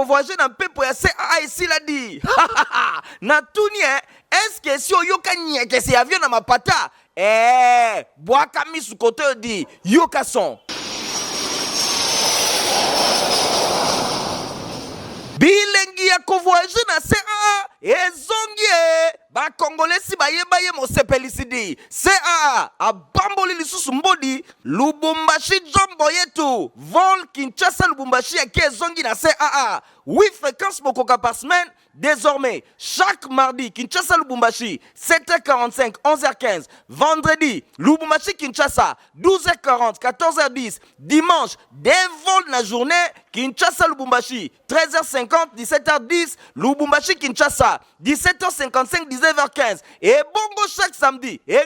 voyager dans pepo ya CAA ici l'a dit. Na tuni est-ce que si oyoka nyeke c'est avion na mapata boaka misu kote di yoka son. Bilengi ya kovoyager na CAA ezongi ba Congolais bayeba ye mosepelisidi CAA abamboli lisusu mbodi Lubumbashi jombo yetu vol Kinshasa Lubumbashi ya ezongi na CAA 8 fréquences mokoka par semaine. Désormais, chaque mardi, Kinshasa Lubumbashi, 7h45, 11h15. Vendredi, Lubumbashi Kinshasa, 12h40, 14h10. Dimanche, des vols la journée, Kinshasa Lubumbashi, 13h50, 17h10. Lubumbashi Kinshasa, 17h55, 19h15. Et bongo chaque samedi, et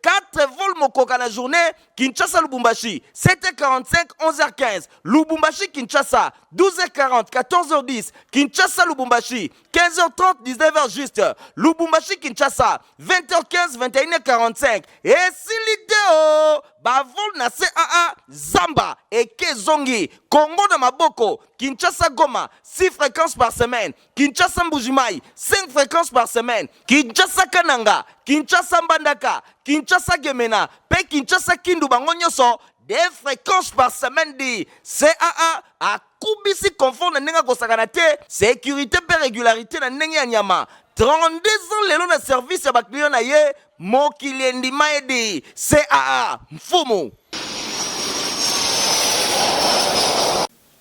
4 vols mokoka la journée, Kinshasa Lubumbashi, 7h45, 11h15. Lubumbashi Kinshasa, 12h40, 14h10. Kinshasa Lubumbashi, 15h30, 19h juste. Lubumbashi Kinshasa, 20h15, 21h45. Et si l'idée bavol na CAA Zamba et Kezongi, Congo de Maboko, Kinshasa Goma, 6 fréquences par semaine. Kinshasa Mbujimai, 5 fréquences par semaine. Kinshasa Kananga, Kinshasa Mbandaka, Kinshasa Gemena, Pe Kinshasa Kindu Bangonyoso, des fréquences par semaine dit CAA a kubisi confort na nenga kosakanate sécurité pe régularité na nenga nyama 32 ans lelo na service ya bakliyo na ye mokili ndima edi CAA mfumu.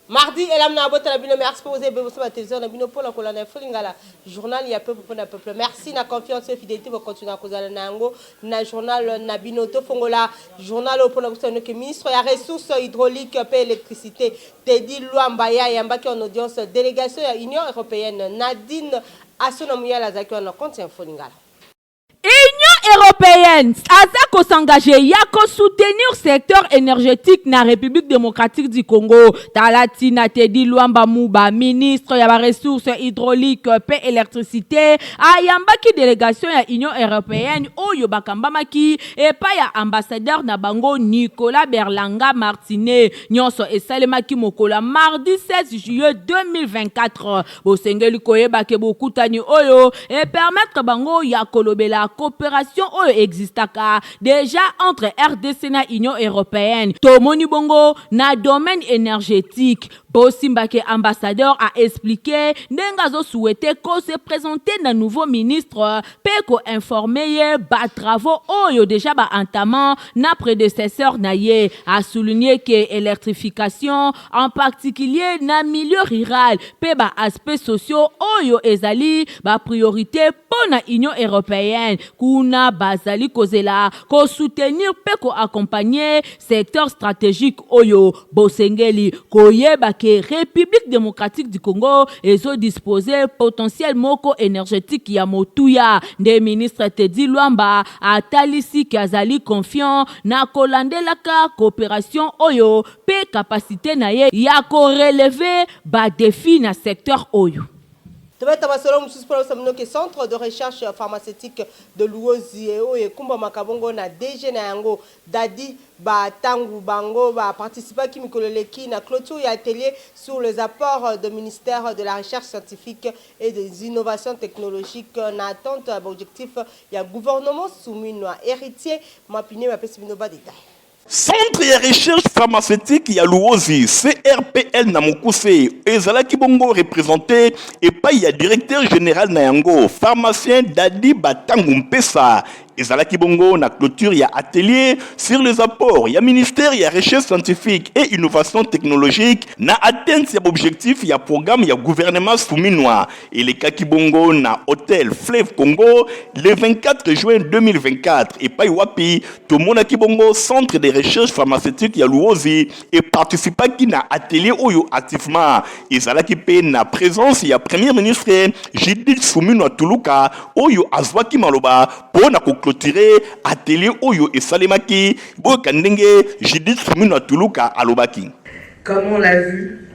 Mardi, elle a amené la bino merci pour vous avez besoin de télévision la bino pour la colonne Fringala journal il y a peu pour le peuple. Merci na confiance et fidélité pour continuer à causer nango na journal na bino to fongola journal pour la que ministre ya ressources hydrauliques et électricité Teddy Luambaya yamba qui en audience délégation à Union européenne Nadine Assonamuya la zaki en compte Fringala. Union européenne Azako s'engager yako soutenir secteur énergétique na République démocratique du Congo. Talatina Teddy Luamba Muba ministre ya ressources hydrauliques pe électricité ayamba ki délégation ya Union européenne oyo bakambamaki et pa ya ambassadeur na bango Nicolas Berlanga Martinet nyonso esalemaki mokola mardi 16 juillet 2024 bosengeli koyeba ke bokutani oyo et permettre bango ya kolobela coopération existaka déjà entre RDC et Union européenne. Tomoni bongo na domaine énergétique. Bosimbake ambassadeur a expliqué n'engazo souhaité qu'on se présente na nouveau ministre peko informé ba travaux oyo déjà ba entamant na prédécesseur na ye a souligné que électrification en particulier na milieu rural pe ba aspects sociaux oyo ezali ba priorité pour na Union européenne kuna bazali kozela ko soutenir peko accompagner secteur stratégique oyo bosengeli koyeba République démocratique du Congo ezo disposer potentiel moko énergétique ya motuya des ministres Teddy Luamba atalisi kazali confiant na kolandelaka coopération oyo pe capacité na ye ya ko relever ba défi na secteur oyo. Centre de recherche pharmaceutique de Luozi et Kumba Makabongo na DG na yango Dadi ba tangu bango ba participer qui mikololeki na clôture et atelier sur les apports du ministère de la recherche scientifique et des innovations technologiques na attente objectif ya gouvernement soumis na héritier mapine ma pesi binoba détail. Centre de recherche pharmaceutique ya Luozi, CRPL Namukuse, ezalaki bongo représenté et pas ya directeur général na yango, pharmacien Dadi Batangu Mpesa. Ezalaki bongo na clôture ya atelier sur les apports ya ministère ya recherche scientifique et innovation technologique na atteinte ya objectif ya programme ya gouvernement souminois et les kaki bongo na hôtel Fleuve Congo le 24 juin 2024 et pas wapi to monaki bongo centre de recherche pharmaceutique ya Luozi et participaki na atelier oyo activement ezalaki pe na présence ya premier ministre Judith Suminwa Tuluka oyo azwaki maloba pona clôturer atelier oyo et salemaki bokandenge Judith Suminwa Tuluka alobaki. Comme on l'a vu,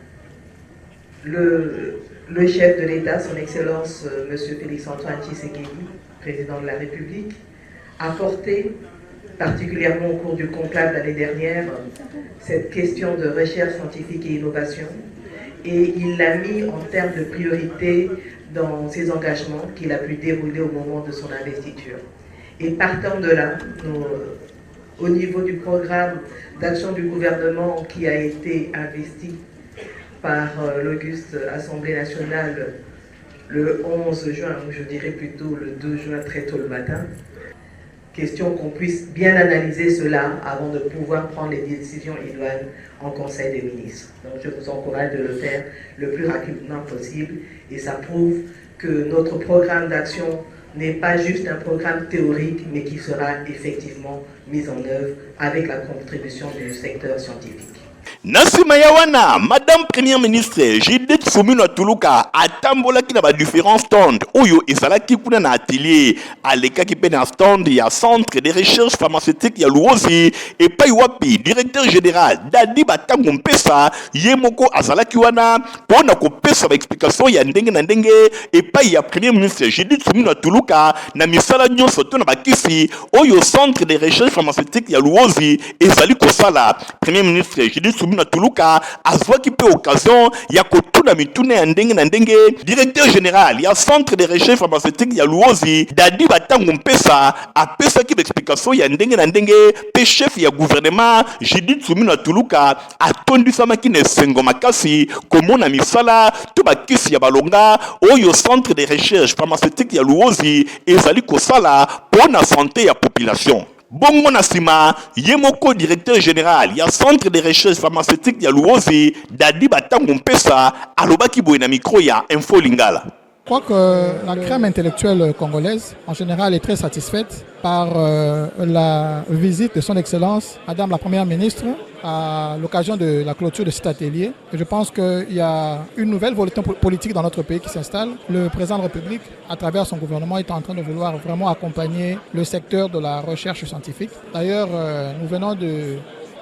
le chef de l'État, son Excellence Monsieur Félix-Antoine Tshisekedi, président de la République, a porté particulièrement au cours du conclave l'année dernière cette question de recherche scientifique et innovation. et il l'a mis en termes de priorité dans ses engagements qu'il a pu dérouler au moment de son investiture. Et partant de là, au niveau du programme d'action du gouvernement qui a été investi par l'auguste Assemblée nationale le 11 juin, ou je dirais plutôt le 2 juin très tôt le matin, question qu'on puisse bien analyser cela avant de pouvoir prendre les décisions idoines en Conseil des ministres. Donc je vous encourage de le faire le plus rapidement possible et ça prouve que notre programme d'action n'est pas juste un programme théorique mais qui sera effectivement mis en œuvre avec la contribution du secteur scientifique. Nasima Yawana, Madame Première Ministre, Judith Soumino Tuluka, atambola ki na ba différents stands, oyo ezalaki kuna na atelier, aleka ki pe na stand ya centre de recherche pharmaceutique ya Luozi, et pa wapi, directeur général, Dadi Batango Mpesa, yemoko azalaki wana, pona ko pesa ba explication ya ndenge na ndenge, et pa ya Premier Ministre Judith Soumino Tuluka, na misala nyonso to na bakisi, oyo centre de recherche pharmaceutique ya Luozi, ezali kosala. Premier Ministre Judith Soumino Tuluka azwaki pe occasion ya kotuna mitune ya ndenge na ndenge directeur général ya centre de recherche pharmaceutique ya Luozi Dadi Batango Mpesa apesaki explication ya ndenge na ndenge pe chef ya gouvernement Judith Soumino Tuluka atondisamaki na esengo makasi komona misala to bakisi ya balonga oyo centre de recherche pharmaceutique ya Luozi ezali kosala pona santé ya population. Bongo Nasima, yemoko directeur général ya centre de recherche pharmaceutique ya Luozi, Dadi Batango Mpesa, alobaki boye na micro ya Info Lingala. Je crois que la crème intellectuelle congolaise, en général, est très satisfaite par la visite de son Excellence, Madame la Première Ministre, à l'occasion de la clôture de cet atelier. Et je pense qu'il y a une nouvelle volonté politique dans notre pays qui s'installe. Le président de la République, à travers son gouvernement, est en train de vouloir vraiment accompagner le secteur de la recherche scientifique. D'ailleurs, nous venons de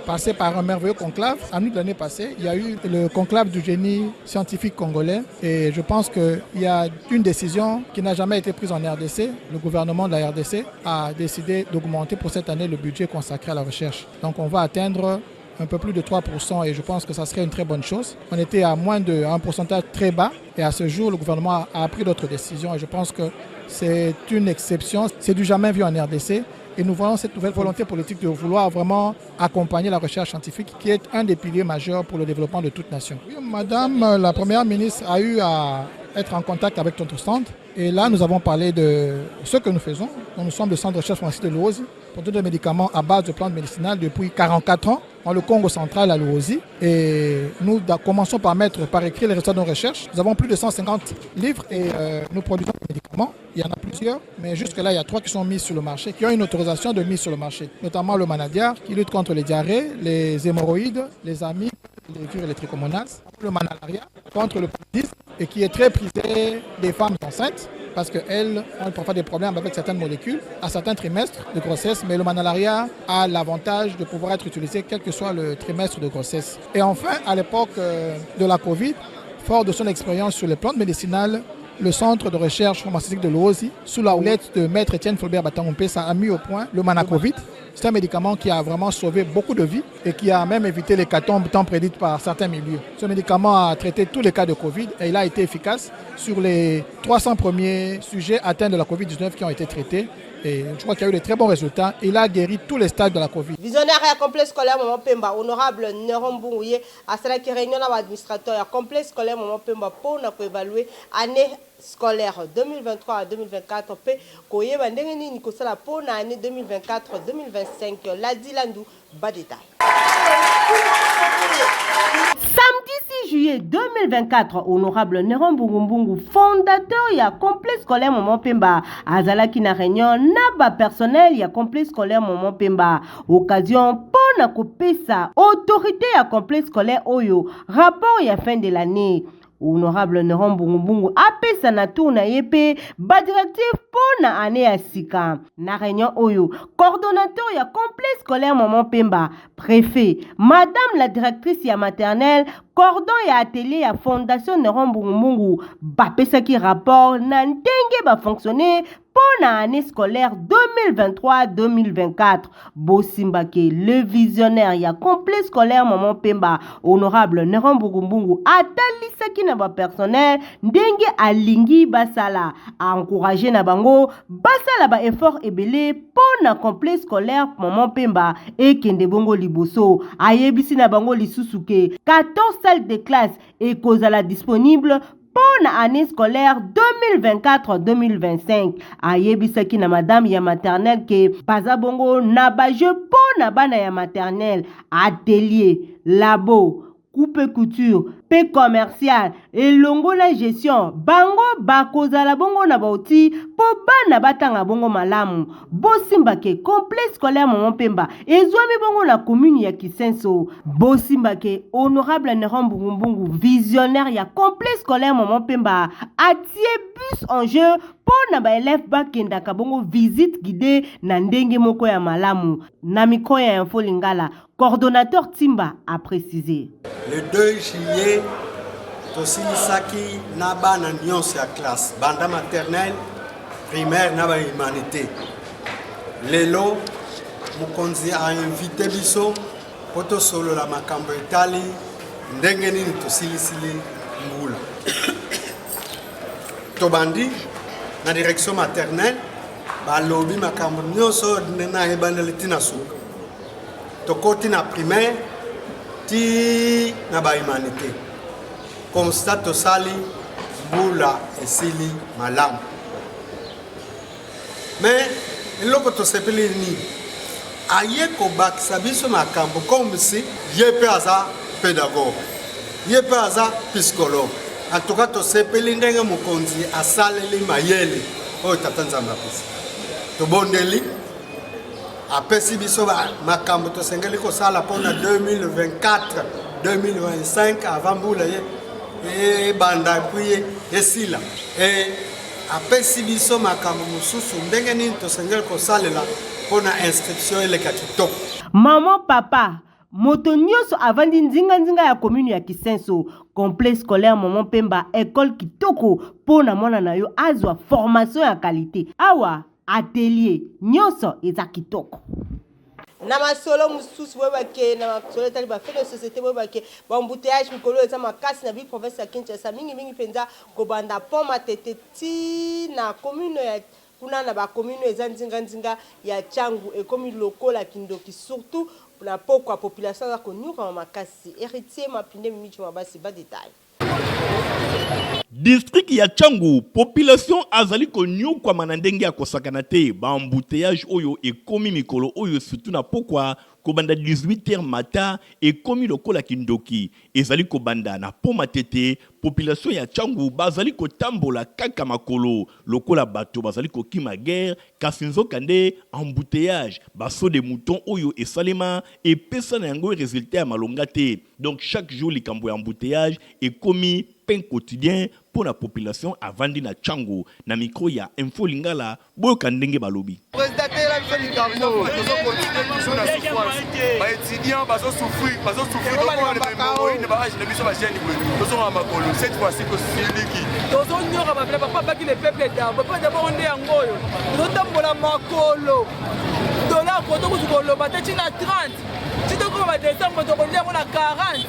passé par un merveilleux conclave. En août de l'année passée, il y a eu le conclave du génie scientifique congolais et je pense qu'il y a une décision qui n'a jamais été prise en RDC. Le gouvernement de la RDC a décidé d'augmenter pour cette année le budget consacré à la recherche. Donc on va atteindre un peu plus de 3% et je pense que ça serait une très bonne chose. On était à moins de un pourcentage très bas et à ce jour, le gouvernement a pris d'autres décisions et je pense que c'est une exception. C'est du jamais vu en RDC. Et nous voyons cette nouvelle volonté politique de vouloir vraiment accompagner la recherche scientifique qui est un des piliers majeurs pour le développement de toute nation. Oui, Madame la Première Ministre a eu à être en contact avec notre stand et là nous avons parlé de ce que nous faisons. Nous sommes le centre de recherche pharmaceutique de Luozi, produit de médicaments à base de plantes médicinales depuis 44 ans dans le Congo central à Luozi. Et nous commençons par écrire les résultats de nos recherches. Nous avons plus de 150 livres et nous produisons des médicaments. Il y en a plusieurs, mais jusque-là, il y a 3 qui sont mis sur le marché, qui ont une autorisation de mise sur le marché, notamment le Manadiar, qui lutte contre les diarrhées, les hémorroïdes, les amibes, les vires et les trichomonas, le Manalaria, contre le paludisme, et qui est très prisé des femmes enceintes, parce qu'elles ont parfois des problèmes avec certaines molécules à certains trimestres de grossesse, mais le Manalaria a l'avantage de pouvoir être utilisé quel que soit le trimestre de grossesse. Et enfin, à l'époque de la Covid, fort de son expérience sur les plantes médicinales, le centre de recherche pharmaceutique de Luozi, sous la houlette de Maître Étienne Fulbert Batango Mpesa, a mis au point le Manacovid. C'est un médicament qui a vraiment sauvé beaucoup de vies et qui a même évité l'hécatombe tant prédite par certains milieux. Ce médicament a traité tous les cas de Covid et il a été efficace sur les 300 premiers sujets atteints de la Covid-19 qui ont été traités. Et je crois qu'il y a eu de très bons résultats. Il a guéri tous les stades de la Covid. Visionnaire et complexe scolaire Maman Pemba, honorable Neron Boungouye, à cela qui réunion à l'administrateur, et complexe scolaire Maman Pemba pour évaluer l'année scolaire 2023 à 2024. Koye bandengeni ni kosala pour l'année 2024-2025. Ladi Landou, bas détail. Samedi 6 juillet 2024, honorable Neron Bungumbungu, fondateur ya complexe scolaire Maman Pemba, azalaki na réunion naba personnel ya complexe scolaire Maman Pemba. Occasion pour na kopesa autorité ya complexe scolaire Oyo, rapport ya fin de l'année. Honorable Neron Bungumbungu apesa na tour na yepe ba directif pour na année ya sika. Na réunion Oyo, coordonnateur ya complexe scolaire Maman Pemba, préfet, madame la directrice ya maternelle, cordon ya atelier ya fondation Néron Mbungu bapesaki rapport na ndenge ba fonctionner pour l'année scolaire 2023-2024. Bosimbake, le visionnaire ya complet scolaire Maman Pemba, honorable Néron Mbungu atalisaki na ba personnel ndenge alingi basala, a encouragé na bango basala ba effort ebele pour na complet scolaire Maman Pemba et kende bongo liboso. Ayebisi na bango lisusuke 14 salles de classe et kozala disponible pour l'année scolaire 2024-2025. Ayebisaki na madame ya maternelle ke bazabongo na ba jeu pour na bana ya maternelle, atelier, labo, coupe couture, paix commercial et longo la gestion. Bango bakozala bongo na bauti po bana batanga bongo malamu. Bosimbake complet scolaire Maman Pemba ezwami bongo na commune ya Kisenso. Bosimbake honorable Néron Mbungu visionnaire ya complet scolaire Maman Pemba atie bus en jeu pour na ba élève bakenda ka bongo visite guidée na ndenge moko ya malamu. Na miko ya Info Lingala, coordonnateur Timba a précisé. Le 2 juillet, tosilisaki na bana nyonso ya classe, banda maternelle, primaire na ba humanité. Lelo, mokonzi a invité biso poto solo la makambo etali ndenge nini tosilisili mbula. Tobandi na direction maternelle, balobi makambo nyonso na ebandeli tina suka. Tokoti na primaire, ti na ba humanité. Constat tosali mbula esili malamu. Mais eloko tosepeli ni aye ko bakisa biso makambo comme si yepe aza pédagogue, yepe aza psychologue. En tout cas tosepeli ndenge mokonzi asaleli mayele oyo tata nzambe apesi. Tobondeli apesi biso makambo tosengeli kosala mpona 2024-2025 avant mbula ye banda puis esila. Apesi biso makambo mosusu ndenge nini tosengeli kosalela mpona inscription eleka kitoko. Maman papa moto nyonso avandi nzinga ya commune ya Kisenso, complet scolaire Maman Pemba école kitoko pona mwana na yo azwa formation ya qualité. Awa atelier nyonso eza kitoko. Na masolo mususu webake na masolo tali ba fait de société webake ba embouteillage mikolo eza makasi na bi province ya Kinshasa mingi penza ko banda poma tete ti na commune ya kuna na ba commune eza nzinga ya Changu et commune lokola Kindoki surtout na poko population za konyuka makasi héritier mapinde micho mabasi ba détail. District ya Changu, population azali konyo kwa manandenge ya kosakana te, ba embouteillage oyo ekomi mikolo oyo surtout na pokwa kobanda 18h mata ekomi lokola Kindoki ezali kobanda na poma tete. Population ya Changu bazali kotambola kaka makolo lokola bato bazali kokima guerre kasi nzokande embouteillage baso de mouton oyo esalema epesa na yango résultat ya malonga te. Donc chaque jour likambo ya embouteillage ekomi pain quotidien pour la population avandi na Changu. Na micro ya Info Lingala boyo kandenge balobi. Cette fois-ci que c'est qui tozonyo ka bafela papa baki le peuple d'abord papa d'abord on est angoyo totambola makolo dollar ko to kuzolo batati na 30 tito ko ba décembre to konde ko na 40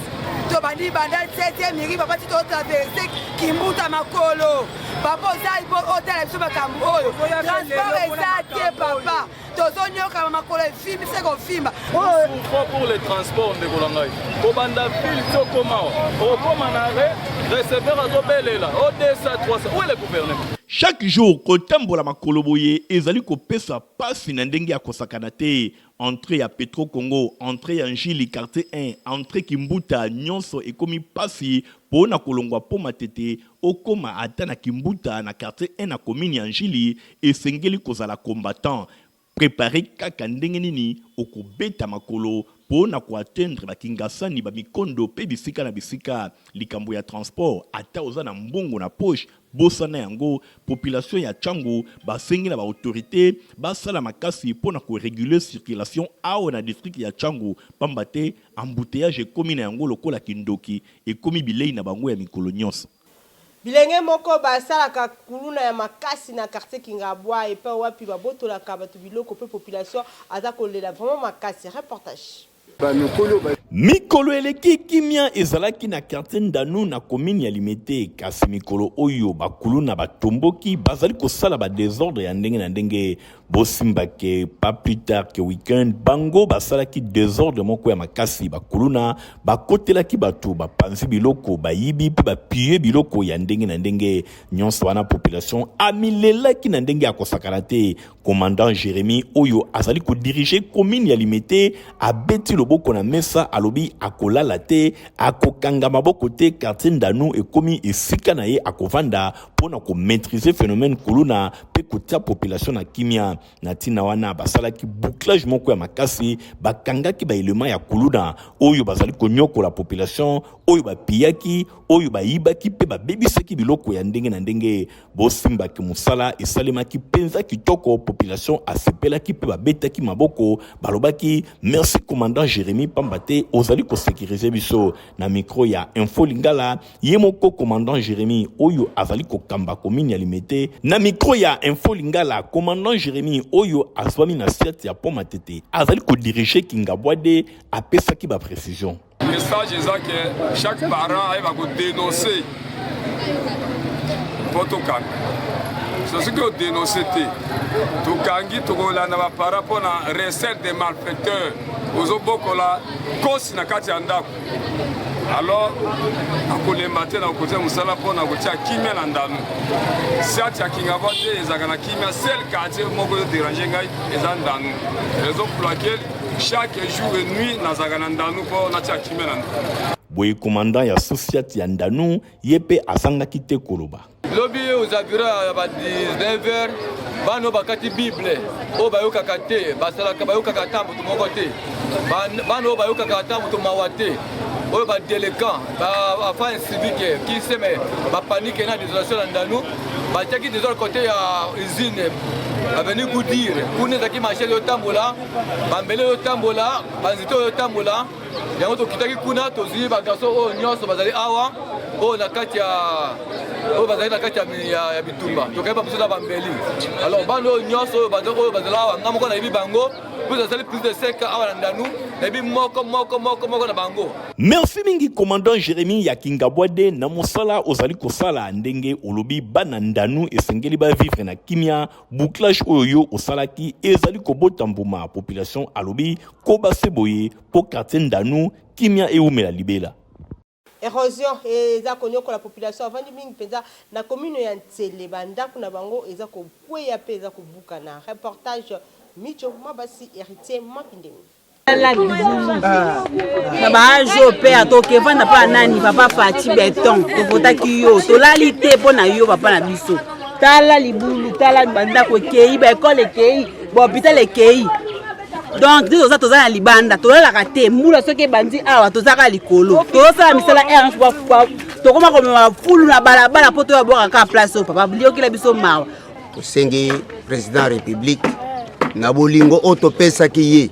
to bandi banda 7e miri papa tito traverser kimbuta makolo papa sai bo hotel so bakambo oyo transport ezate papa tozonyo ka makolo film c'est qu'on filme pour les transports de Kolangai ko banda fil to koma o koma na recevoir azobelela o 200 300 où est le gouvernement. Chaque jour kotambola makolo boye ezali ko pesa pasi na ndenge ya kosakana te. Entrée ya Petro Congo, entrée ya Njili quartier 1, entrée Kimbuta nyonso ekomi pasi pona kolongwa poma tete okoma ata na Kimbuta na quartier 1 na commune ya Njili esengeli kozala combattant. Préparer kaka ndenge nini okobeta makolo pona ko atteindre ba kingasani ba mikondo pe bisika na bisika likambo ya transport ata oza na mbongo na poche bosana yango population ya Tchango basengi na ba autorité basala makasi pona ko réguler circulation ao na district ya Tchango pambate embouteillage ekomi na yango lokola kindoki ekomi bilei na bango ya mikolo nyonso. Bilenge moko basalaka kuluna ya makasi na quartier Kingabwa et pa wapi babotolaka bato biloko pe population aza kolela vraiment makasi. Reportage. Mikolo eleki kimia ezalaki na quartier Ndanu na commune ya Limete kasi mikolo oyo bakulu na batomboki bazali kosala ba désordre ya ndenge na ndenge bosimbake pas plus tard que weekend bango basalaki désordre moko ya makasi bakuluna bakotelaki bato bapanzi biloko bayibi pe bapie biloko ya ndenge na ndenge nyonso wana population amilelaki na ndenge ya kosakana te. Commandant Jérémy oyo azali ko diriger commune ya Limete abeti loboko na mesa alobi akolala te akokanga maboko te quartier Ndanu ekomi esika na ye akovanda pona ko maîtriser phénomène kuluna pe kotia population na kimia na tina wana basalaki bouclage moko ya makasi bakangaki ba élément ya kuluna oyo bazali konyoko la population oyo bapiyaki oyo bayibaki pe babebisaki biloko ya ndenge na ndenge bosimbaki musala esalemaki penza kitoko population asepelaki pe babetaki maboko balobaki merci commandant Jérémy pambate ozali ko sécuriser biso na micro ya Info Lingala yemoko commandant Jérémy oyo azali ko kamba commune ya Limete na micro ya Info Lingala commandant Jérémy oyo aswami na siate ya Pomatete azali ko diriger Kingabwade apesaki ba précision. Le message est que chaque parent va dénoncer Potokan. C'est ce que dénoncer. Tukangi tukolanda ba parents pour la recette des malfaiteurs. Ozobokola kosi na kati ya ndako. Alors akolemba te na kote musala pona kotia kimia na Ndanu. Siati ya Kingabwade ezaka na kimia seul quartier moko de déranger ngai eza Ndanu. Raison pour laquelle chaque jour et nuit nazaka na Ndanu po na tia kimia na Ndanu. Boye commandant ya société ya Ndanu yepe asangaki te koloba. Lobi uzavira ya ba 19h bano bakati Bible o bayoka kate basalaka bayoka katambo to moko te. Bano bayoka katambo to mawate. O ba délinquant ba afin civique qui se met ba panique na désolation na Ndanu ba taki des autres côté ya usine avenue Goudire kuna zaki marché yo tambola bambele yo tambola banzito yo tambola yango to kitaki kuna to zi ba gaso o nyonso bazali awa o na kati ya o bazali na kati ya bitumba to kaiba musala bambeli alors bando nyonso bazali awa ngamo ko na ibi bango plus de 5 awa na Ndanu na ibi moko na bango. Merci mingi commandant Jérémy ya Kingabwade na mosala ozali kosala ndenge olobi bana Ndanu esengeli ba vivre na kimia bouclage oyo osalaki ezali kobota mbuma population alobi ko baseboye po quartier Ndanu kimia eumela libela. Érosion eza konyoko la population avant du mingi penza na commune ya Ntsele bandako na bango eza ko kweya pe eza ko bukana. Reportage Micho Mabasi héritier Mapindemi. Na bajo pe atoke vanda pa nani papa Fati Beton to votaki yo to lali te pona yo papa na biso tala libulu tala banda ko kei ba école kei bo hôpital kei donc dizo za toza na libanda to la kate mula soke bandi awa to zaka likolo to sala misala er to koma ko ma fulu na balabala poto ya boka ka place papa blio kila biso mawa to sengi président république na bolingo oto pesa ki ye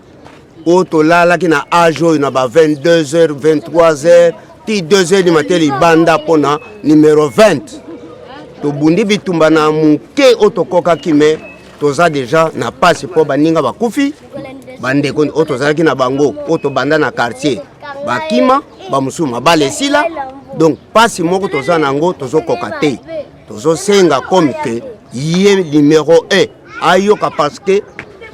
oto lala ki na ajo na ba 22h 23h ti 2h du matin libanda pona numéro 20 to bundi bitumba na muke oto koka kime toza déjà na passe po baninga bakufi bande kon oto zaki na bango oto banda na quartier bakima bamusuma balesila donc passe moko toza nango tozo koka te tozo senga comme que yé numéro 1 ayoka parce que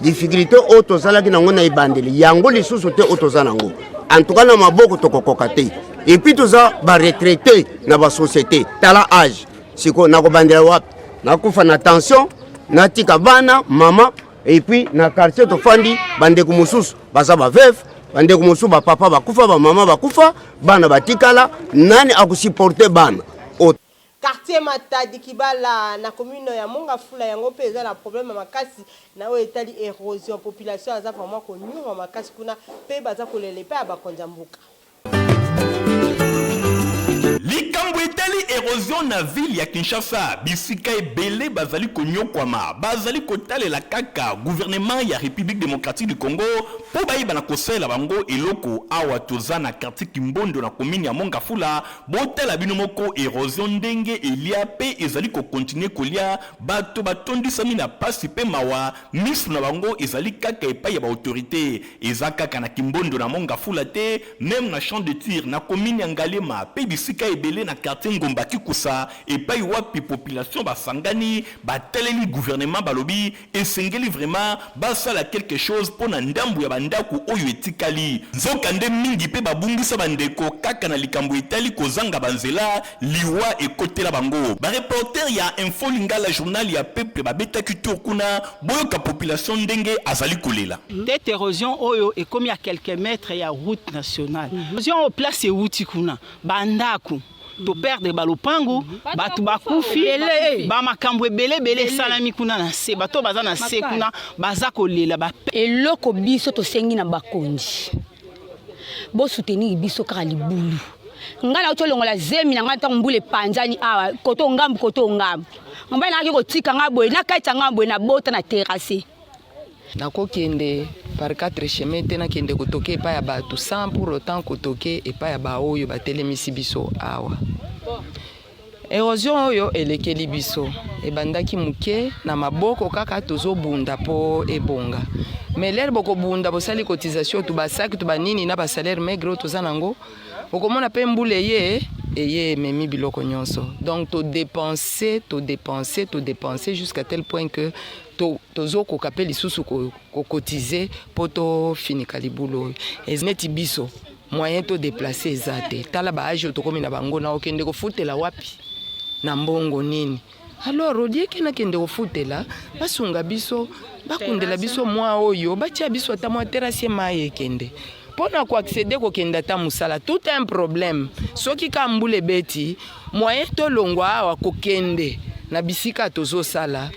difficulté oto zalaki nango na ibandeli yango lisusu te oto za nango en tout cas na maboko tokokoka te et puis toza ba retraité na ba société tala âge siko na ko bandela wapi na kufa na tension na tika bana mama et puis na quartier to fandi bande ko mususu baza ba veuf bande ko mususu ba papa ba kufa ba mama ba kufa bana batikala nani akusupporter bana. quartier Matadi Kibala na commune ya Mongafula yango pe eza na problème makasi na o etali érosion population aza vraiment konyuma makasi kuna pe baza kolele pe abakonza mbuka. likambo etali érosion na ville ya Kinshasa bisika ebele bazali konyokwama bazali kotalela kaka gouvernement ya République démocratique du Congo po bayeba na kosala bango eloko awa toza na quartier Kimbondo na commune ya Mongafula botala bino moko érosion ndenge elia pe ezali ko continuer kolia bato batondisami na pasi pe mawa misu na bango ezali kaka epai ya ba autorité eza kaka na Kimbondo na Mongafula te même na champ de tir na commune ya Ngalema pe bisika ebele na quartier Ngomba Kikusa epai wapi population basangani bateleli gouvernement balobi esengeli vraiment basala quelque chose pona ndambu ya bandako oyo etikali nzokande mingi pe babungisa bandeko kaka na likambo etali kozanga banzela liwa ekotela bango ba reporter ya Info Lingala journal ya peuple babetaki tour kuna boyoka population ndenge azali kolela cette érosion oyo ekomi à quelques mètres ya route nationale érosion au place euti kuna bandako to perdre balopango batu bakufi ba makambo ebele salami kuna na se bato baza na se kuna baza kolela ba eloko biso to sengi na bakonzi bo soutenir biso kaka libulu ngala otolongola zemi na ngata mbule panzani awa koto ngambu ngamba na ko tika ngabwe na kaita ngabwe na bota na terrasse nakokende par 4 chemin te nakende kotoke epai ya bato sans pour autant kotoke epai ya baoyo batelemisi biso awa érosion oyo elekeli biso ebandaki muke na maboko kaka tozobunda po ebonga mais lere bokobunda bosali cotisation to basaki to banini na basalaire maigre toza nango okomona pe mbule eye ememi biloko nyonso donc to dépenser jusqu'à tel point que tozo kokape lisusu kokotize po tofinika libulu oyo ezineti biso moyen to déplacer eza te tala baage tokomi na bango na okende kofutela wapi na mbongo nini alors odieke nakende kofutela basunga biso bakundela biso mwa oyo batia biso ata mwa terrasse mai ekende pona ko accéder ko kenda ta musala tout un problème soki ka mbule beti moyen to longwa awa ko kende na bisika tozo sala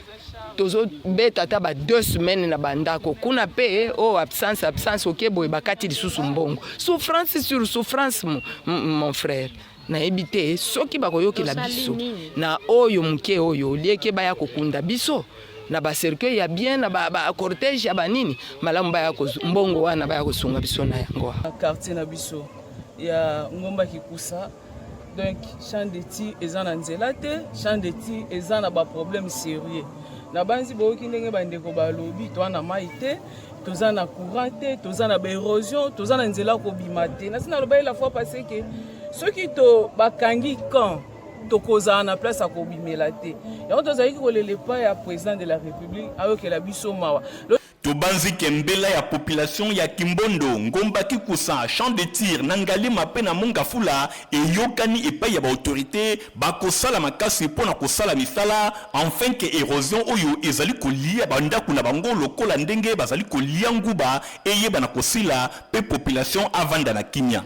tozo beta ta ba 2 semaines na bandako kuna pe absence okebo bakati lisusu mbongo souffrance sur souffrance mon frère na ebite soki bakoyokela biso na oyo muke oyo lieke baya kokunda biso na ba cercueil ya bien na ba cortège ya banini malamu baya ko mbongo wana baya kosunga biso na yango quartier na biso ya Ngomba Kikusa donc champ de tir ezana nzela te champ de tir ezana ba problème sérieux na banzi boki ndenge bandeko balobi to na maite toza na courant te toza na ba érosion toza na nzela ko bimate na sina loba la fois passé que ceux qui to bakangi quand tokoza na place à kobimela te yango tozali kolele pa ya président de la république ayokela biso mawa tobanzi kembela ya population ya Kimbondo Ngomba Kikusa champ de tir na Ngalema pe na Mongafula eyokani epai ya ba autorité bakosala makasi pona kosala misala enfin que érosion oyo ezali kolia bandako na bango lokola ndenge bazali kolia nguba eyeba na kosila pe population avanda na kimia.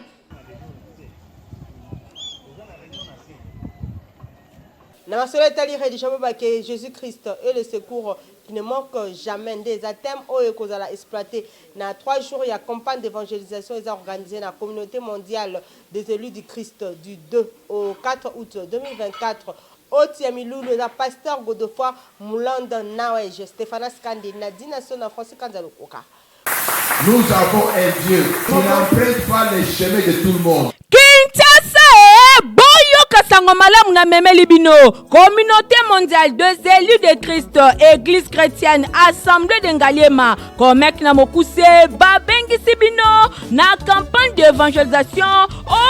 Na Itali rédigé que Jésus-Christ est le secours qui ne manque jamais des thèmes où ils ont exploité. Dans 3 jours, il y a une campagne d'évangélisation organisée dans la communauté mondiale des élus du Christ du 2 au 4 août 2024. Au Tiamilou, le pasteur Godefroy Moulanda Nawej, Stéphane Skandi, Nadine Sona, Francis Kanzalokoka. Nous avons un Dieu qui n'emprunte pas les chemins de tout le monde. Sango malamu na memeli bino communauté mondiale des élus de Christ église chrétienne assemblée de Ngaliema komek na mokuse babengisi bino na campagne d'évangélisation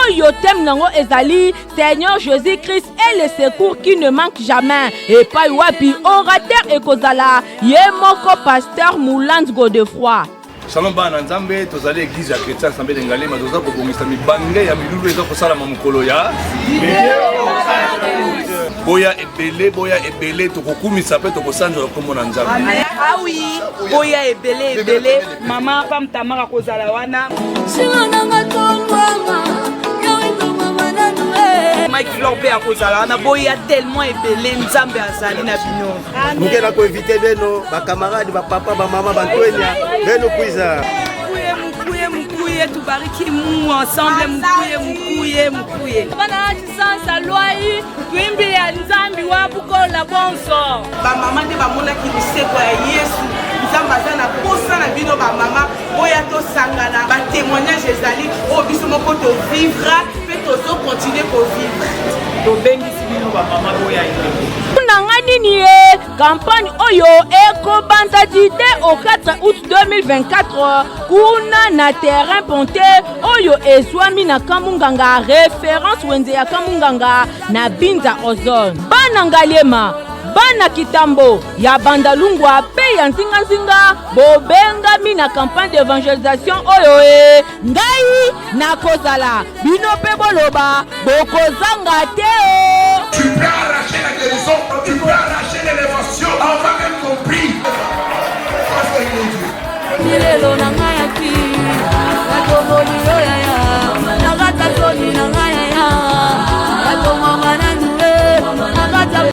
oyo tem nango ezali Seigneur Jésus-Christ est le secours qui ne manque jamais et pa wapi orateur ekozala ye moko pasteur Mouland Godefroy. Salon bana nzambe tozali église ya chrétien assemblée de Ngalema toza kobongisa mibange ya milulu eza kosala mokolo ya boya ebele tokokumisa pe tokosanzola kombo na nzambe awi boya ebele mama pamtamaka kozala wana Mike Flor pe akozala na boya tellement ebele nzambe azali na bino. Muke na ko inviter beno ba camarades ba papa ba mama ba ntwenya beno kuiza. Mouye tubariki Mungu ensemble mouye. Bana chisansa loi twimbi ya nzambi wa bukola bonso. Ba mama te ba mona ki liseko ya Yesu. Nzambe aza na posa na bino ba mama boya to sangana ba témoignage ezali o biso moko to vivra pe to continuer ko vivre. To bengisi bino ba mama boya ina. Nini campagne oyo ekobanda dite au 4 août 2024 kuna na terrain ponte oyo ezwami na Kamunganga référence wenze ya Kamunganga na Binza Ozone bana Ngaliema bana Kitambo ya Bandalungwa pe ya Nzinga bobengami na campagne d'évangélisation oyo ngai na kozala bino pe boloba bokozanga te. Tu peux arracher la guérison, tu peux arracher l'élévation, on va même compris.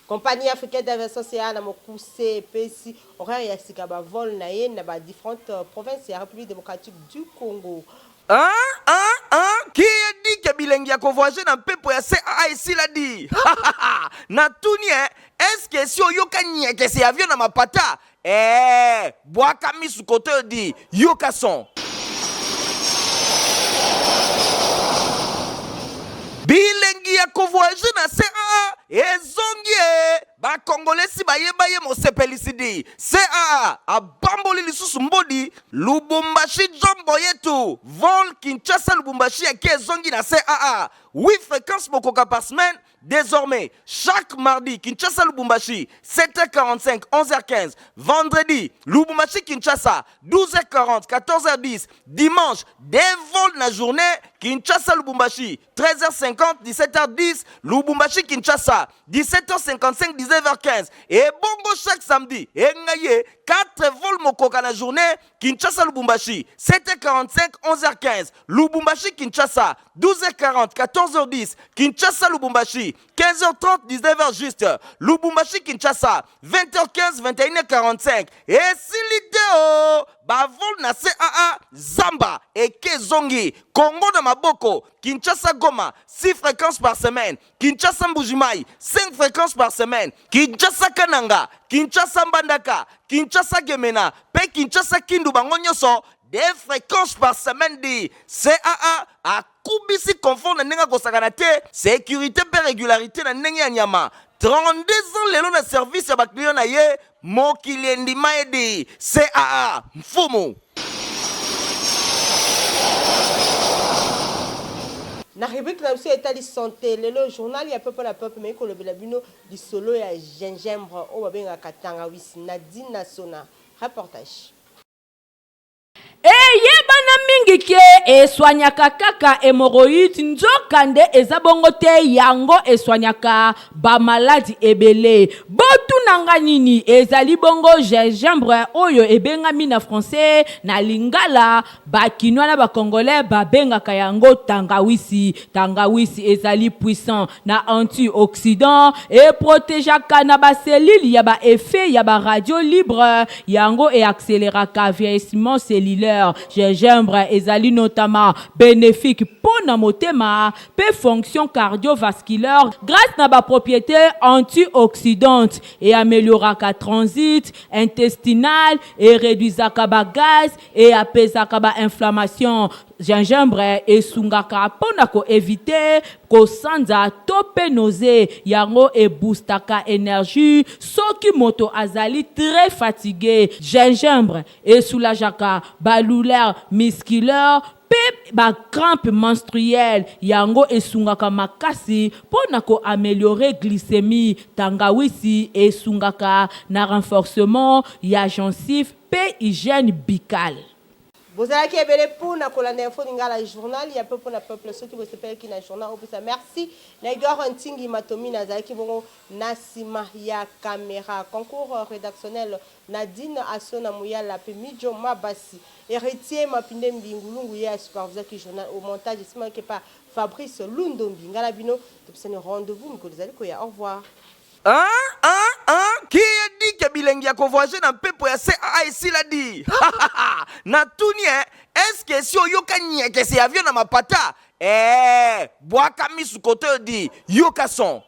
Compagnie africaine d'investissement na mokuse pesi horaire ya sika ba vol na ye na ba différentes provinces ya République démocratique du Congo. Qui a dit que bilingue a voyager dans pepo ya CAA ici l'a dit. Na tuni est-ce que si yoka nya que c'est avion na mapata boaka misu kote di yoka son. Bilingue ya voyager na CAA ezongie ba Congolais baye mosepelisidi CAA abamboli lisusu mbodi Lubumbashi jombo yetu vol Kinshasa Lubumbashi ake zongi na CAA 8 fréquences mokoka par semaine. Désormais, chaque mardi, Kinshasa Lubumbashi, 7h45, 11h15. Vendredi, Lubumbashi Kinshasa, 12h40, 14h10. Dimanche, des vols na journée, Kinshasa Lubumbashi, 13h50, 17h10. Lubumbashi Kinshasa, 17h55, 19h15. Et bongo chaque samedi, et ngaye, 4 vols mokoka na journée, Kinshasa Lubumbashi, 7h45, 11h15. Lubumbashi Kinshasa, 12h40, 14h10. Kinshasa Lubumbashi, 15h30, 19h juste. Lubumbashi Kinshasa, 20h15, 21h45. Et si l'idée bavol na CAA Zamba et Kezongi, Congo de Maboko, Kinshasa Goma, 6 fréquences par semaine. Kinshasa Mbujimai, 5 fréquences par semaine. Kinshasa Kananga, Kinshasa Mbandaka, Kinshasa Gemena, Pe Kinshasa Kindu Bangonyoso, des fréquences par semaine dit CAA a kubisi confort na nenga kosakanate sécurité pe régularité na nenga nyama 32 ans lelo na service ya bakliyo na ye mokili ndima edi CAA mfumu. Na rubrique na biso etali santé lelo journal ya peuple la peuple mais ko le bino di solo ya gingembre o babenga katanga wisi Nadine Nasona reportage. Yebana mingi ke eswanyaka kaka hémorroïde nzokande ezabongo te yango eswanyaka ba maladie ebele botu nanga nini ezali bongo gingembre oyo ebengami na français na lingala bakinwa na ba congolais babengaka yango tangawisi ezali puissant na antioxydant et protégeaka na ba cellule ya ba effet ya ba radio libre yango et accéléraka vieillissement cellulaire. Gingembre ezali notamment bénéfique pour na motema pe fonction cardiovasculaire grâce na ba propriété antioxydante et amélioraka transit intestinal et réduisaka ba gaz et apaisaka ba inflammation. Gingembre esungaka pona ko éviter ko sanza tope nausée yango e boostaka énergie soki moto azali très fatigué. Gingembre esoulajaka ba douleur musculaire pe ba crampe menstruelle yango esungaka makasi pona ko améliorer glycémie. Tangawisi esungaka na renforcement ya gencive pe hygiène buccale. bozalaki ebele mpona kolanda info lingala journal ya mpe mpona peuple soki bosepelaki na journal opesa merci na Igor Ntingi Matomi nazalaki bongo na nsima ya caméra concours rédactionnel Nadine Asona Mouyala mpe Mijo Mabasi héritier Mapinde Mbingulungu ya superviseur qui journal au montage nsima ke pa Fabrice Lundombi ngala bino topesani rendez-vous mikolo ezali koya au revoir. Qui a dit que bilingue ya voyager dans pepo ya CAA ici l'a dit. Na tuni est-ce que si oyoka nyeke c'est avion na mapata boaka misu kote di yoka son.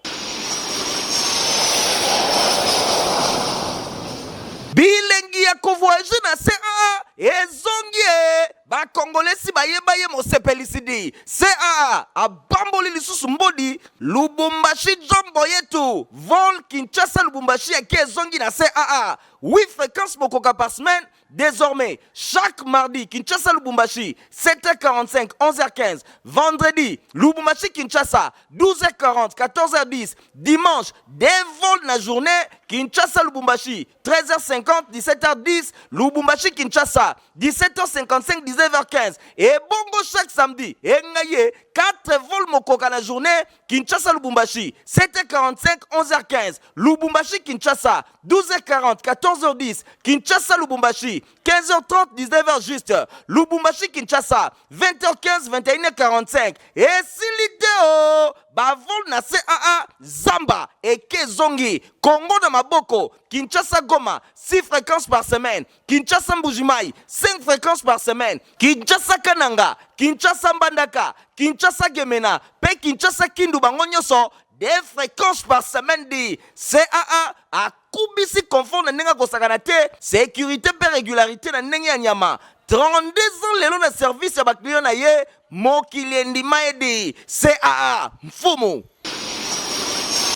Bilingue ya voyager na CAA ezongie ba Congolais bayeba ye mosepelisidi CAA abamboli lisusu mbodi Lubumbashi jombo yetu vol Kinshasa Lubumbashi ya kezongi na CAA 8 fréquences mokoka par semaine désormais chaque mardi Kinshasa Lubumbashi 7h45 11h15 vendredi Lubumbashi Kinshasa 12h40 14h10 dimanche des vols na journée Kinshasa Lubumbashi 13h50 17h10 Lubumbashi Kinshasa 17h55 19h15 et bongo chaque samedi et ngaye 4 vols mokoka na journée Kinshasa Lubumbashi 7h45 11h15 Lubumbashi Kinshasa 12h40 14h10 Kinshasa Lubumbashi 15h30 19h juste Lubumbashi Kinshasa 20h15 21h45 et si l'idée bavol na CAA Zamba et Kezongi Congo de Maboko Kinshasa Goma 6 fréquences par semaine Kinshasa Mbujimai 5 fréquences par semaine Kinshasa Kananga Kinshasa Mbandaka Kinshasa Gemena pe Kinshasa Kindu bango nyoso des fréquences par semaine di CAA a kubisi confort na nenga kosakana te sécurité pe régularité na nenga nyama 32 ans lelo na service ya bakliyo na ye mokili endima edi CAA mfumu